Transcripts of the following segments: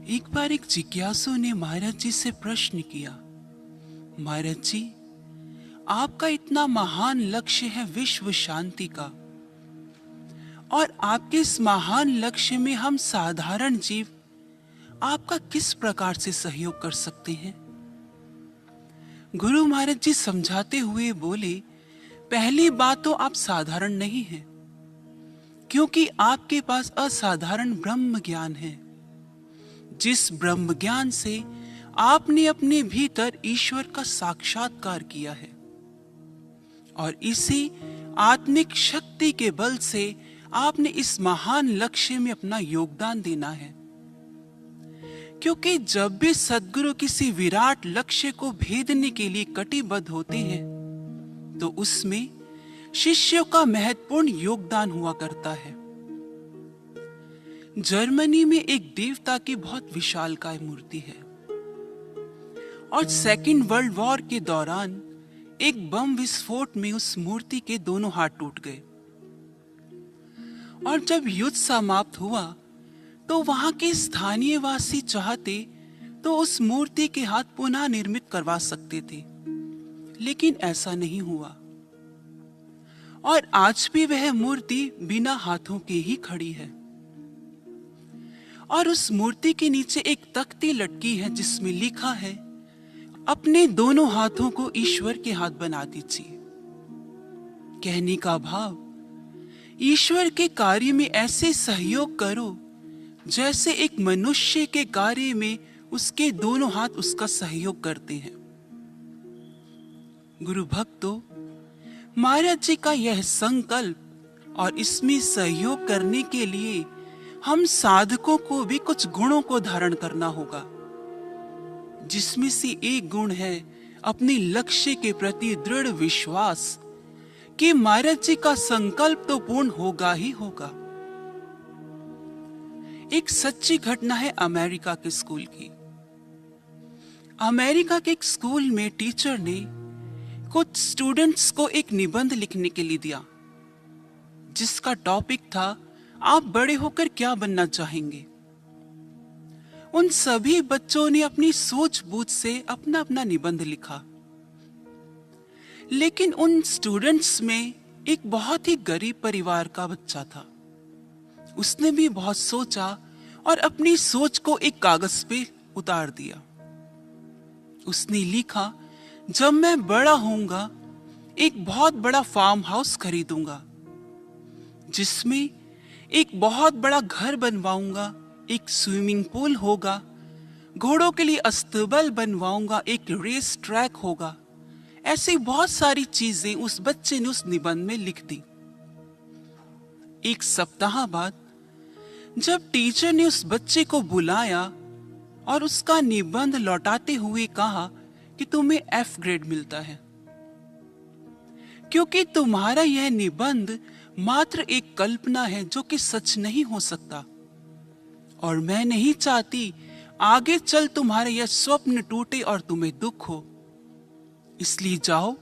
एक बार एक जिज्ञासु ने महाराज जी से प्रश्न किया, महाराज जी, आपका इतना महान लक्ष्य है विश्व शांति का, और आपके इस महान लक्ष्य में हम साधारण जीव आपका किस प्रकार से सहयोग कर सकते हैं? गुरु महाराज जी समझाते हुए बोले, पहली बात तो आप साधारण नहीं हैं, क्योंकि आपके पास असाधारण ब्रह्म ज्ञान है। जिस ब्रह्म ज्ञान से आपने अपने भीतर ईश्वर का साक्षात्कार किया है, और इसी आत्मिक शक्ति के बल से आपने इस महान लक्ष्य में अपना योगदान देना है। क्योंकि जब भी सद्गुरु किसी विराट लक्ष्य को भेदने के लिए कटिबद्ध होते हैं, तो उसमें शिष्यों का महत्वपूर्ण योगदान हुआ करता है। जर्मनी में एक देवता की बहुत विशालकाय मूर्ति है, और सेकेंड वर्ल्ड वॉर के दौरान एक बम विस्फोट में उस मूर्ति के दोनों हाथ टूट गए। और जब युद्ध समाप्त हुआ तो वहां के स्थानीय वासी चाहते तो उस मूर्ति के हाथ पुनः निर्मित करवा सकते थे, लेकिन ऐसा नहीं हुआ, और आज भी वह मूर्ति बिना हाथों के ही खड़ी है। और उस मूर्ति के नीचे एक तख्ती लटकी है जिसमें लिखा है, अपने दोनों हाथों को ईश्वर के हाथ बना दीजिए। कहने का भाव, ईश्वर के कार्य में ऐसे सहयोग करो जैसे एक मनुष्य के कार्य में उसके दोनों हाथ उसका सहयोग करते हैं। गुरु भक्तों, महाराज जी का यह संकल्प और इसमें सहयोग करने के लिए हम साधकों को भी कुछ गुणों को धारण करना होगा, जिसमें से एक गुण है अपने लक्ष्य के प्रति दृढ़ विश्वास कि महाराज जी का संकल्प तो पूर्ण होगा ही होगा। एक सच्ची घटना है अमेरिका के स्कूल की। अमेरिका के एक स्कूल में टीचर ने कुछ स्टूडेंट्स को एक निबंध लिखने के लिए दिया, जिसका टॉपिक था, आप बड़े होकर क्या बनना चाहेंगे। उन सभी बच्चों ने अपनी सूझबूझ से अपना अपना निबंध लिखा, लेकिन उन स्टूडेंट्स में एक बहुत ही गरीब परिवार का बच्चा था। उसने भी बहुत सोचा और अपनी सोच को एक कागज पे उतार दिया। उसने लिखा, जब मैं बड़ा होऊंगा एक बहुत बड़ा फार्म हाउस खरीदूंगा, जिसमें एक बहुत बड़ा घर बनवाऊंगा, एक स्विमिंग पूल होगा, घोड़ों के लिए अस्तबल बनवाऊंगा, एक रेस ट्रैक होगा। ऐसी बहुत सारी चीजें उस बच्चे ने उस निबंध में लिख दी। एक सप्ताह बाद जब टीचर ने उस बच्चे को बुलाया और उसका निबंध लौटाते हुए कहा कि तुम्हें F ग्रेड मिलता है, क्योंकि तुम्हारा यह निबंध मात्र एक कल्पना है जो कि सच नहीं हो सकता, और मैं नहीं चाहती आगे चल तुम्हारे यह स्वप्न टूटे और तुम्हें दुख हो। इसलिए जाओ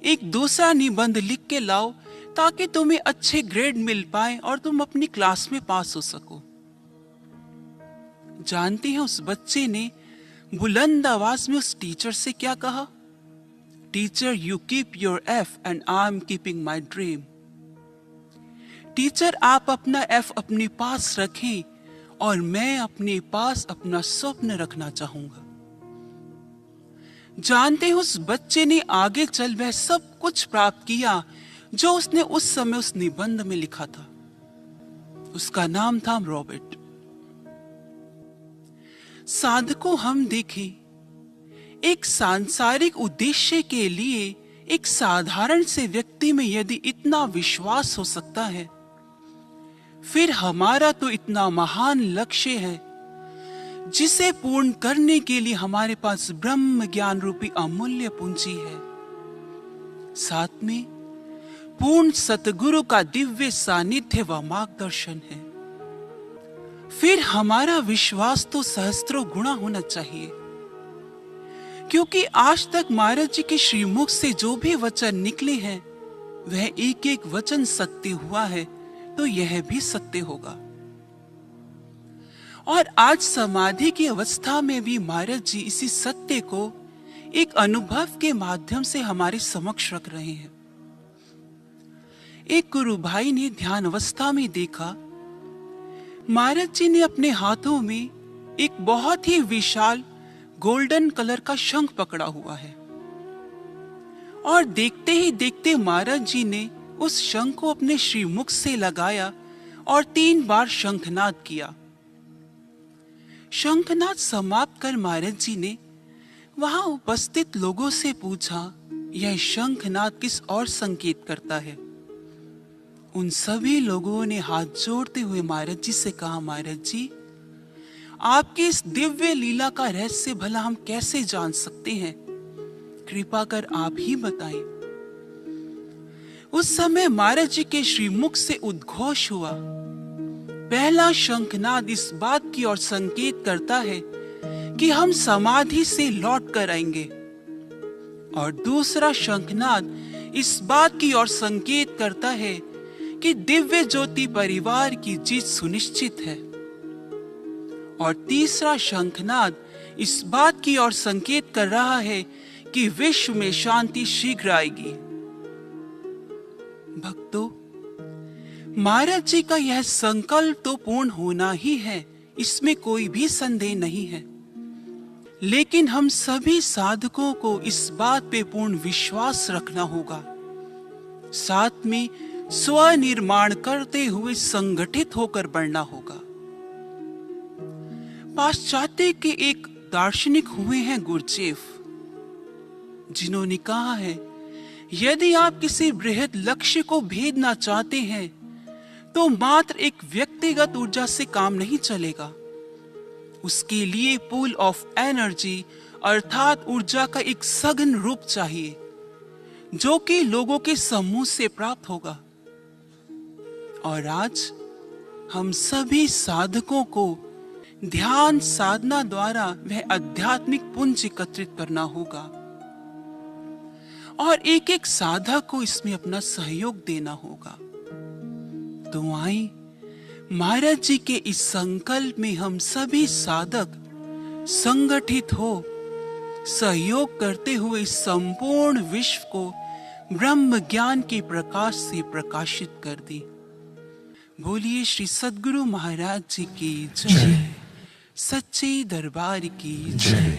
एक दूसरा निबंध लिख के लाओ, ताकि तुम्हें अच्छे ग्रेड मिल पाए और तुम अपनी क्लास में पास हो सको। जानते हैं उस बच्चे ने बुलंद आवाज में उस टीचर से क्या कहा? Teacher, you keep your F and I am keeping my dream. Teacher, आप अपना F अपने पास रखें और मैं अपने पास अपना स्वप्न रखना चाहूंगा। जानते हैं उस बच्चे ने आगे चल वह सब कुछ प्राप्त किया जो उसने उस समय उस निबंध में लिखा था। उसका नाम था रॉबर्ट। साधकों, हम देखें, एक सांसारिक उद्देश्य के लिए एक साधारण से व्यक्ति में यदि इतना विश्वास हो सकता है, फिर हमारा तो इतना महान लक्ष्य है जिसे पूर्ण करने के लिए हमारे पास ब्रह्म ज्ञान रूपी अमूल्य पूंजी है। साथ में पूर्ण सतगुरु का दिव्य सानिध्य व मार्गदर्शन है। फिर हमारा विश्वास तो सहस्त्रों गुणा होना चाहिए, क्योंकि आज तक महाराज जी के श्रीमुख से जो भी वचन निकले हैं वह एक एक वचन सत्य हुआ है, तो यह भी सत्य होगा। और आज समाधि की अवस्था में भी महाराज जी इसी सत्य को एक अनुभव के माध्यम से हमारे समक्ष रख रहे हैं। एक गुरु भाई ने ध्यान अवस्था में देखा, महाराज जी ने अपने हाथों में एक बहुत ही विशाल गोल्डन कलर का शंख पकड़ा हुआ है और देखते ही देखते महाराज जी ने उस शंख को अपने श्रीमुख से लगाया और 3 बार शंखनाद किया। शंखनाद समाप्त कर महाराज जी ने वहां उपस्थित लोगों से पूछा, यह शंखनाद किस और संकेत करता है? उन सभी लोगों ने हाथ जोड़ते हुए महाराज जी से कहा, महाराज जी, आपकी इस दिव्य लीला का रहस्य भला हम कैसे जान सकते हैं? कृपा कर आप ही बताएं। उस समय महाराज जी के श्रीमुख से उद्घोष हुआ, पहला शंखनाद इस बात की ओर संकेत करता है कि हम समाधि से लौट कर आएंगे और दूसरा शंखनाद इस बात की ओर संकेत करता है कि दिव्य ज्योति परिवार की जीत सुनिश्चित है और तीसरा शंखनाद इस बात की ओर संकेत कर रहा है कि विश्व में शांति शीघ्र आएगी। भक्तों, महाराज जी का यह संकल्प तो पूर्ण होना ही है, इसमें कोई भी संदेह नहीं है, लेकिन हम सभी साधकों को इस बात पे पूर्ण विश्वास रखना होगा, साथ में स्वनिर्माण करते हुए संगठित होकर बढ़ना होगा। पाश्चात्य के एक दार्शनिक हुए हैं गुरजेफ, जिन्होंने कहा है, यदि आप किसी बृहद लक्ष्य को भेदना चाहते हैं तो मात्र एक व्यक्तिगत ऊर्जा से काम नहीं चलेगा। उसके लिए पूल ऑफ एनर्जी अर्थात ऊर्जा का एक सघन रूप चाहिए जो कि लोगों के समूह से प्राप्त होगा। और आज हम सभी साधकों को ध्यान साधना द्वारा वह आध्यात्मिक पुंज एकत्रित करना होगा और एक एक साधक को इसमें अपना सहयोग देना होगा। तो आइए महाराज जी के इस संकल्प में हम सभी साधक संगठित हो सहयोग करते हुए संपूर्ण विश्व को ब्रह्म ज्ञान के प्रकाश से प्रकाशित कर दें। बोलिए श्री सद्गुरु महाराज जी की जय, सच्चे दरबार की जय।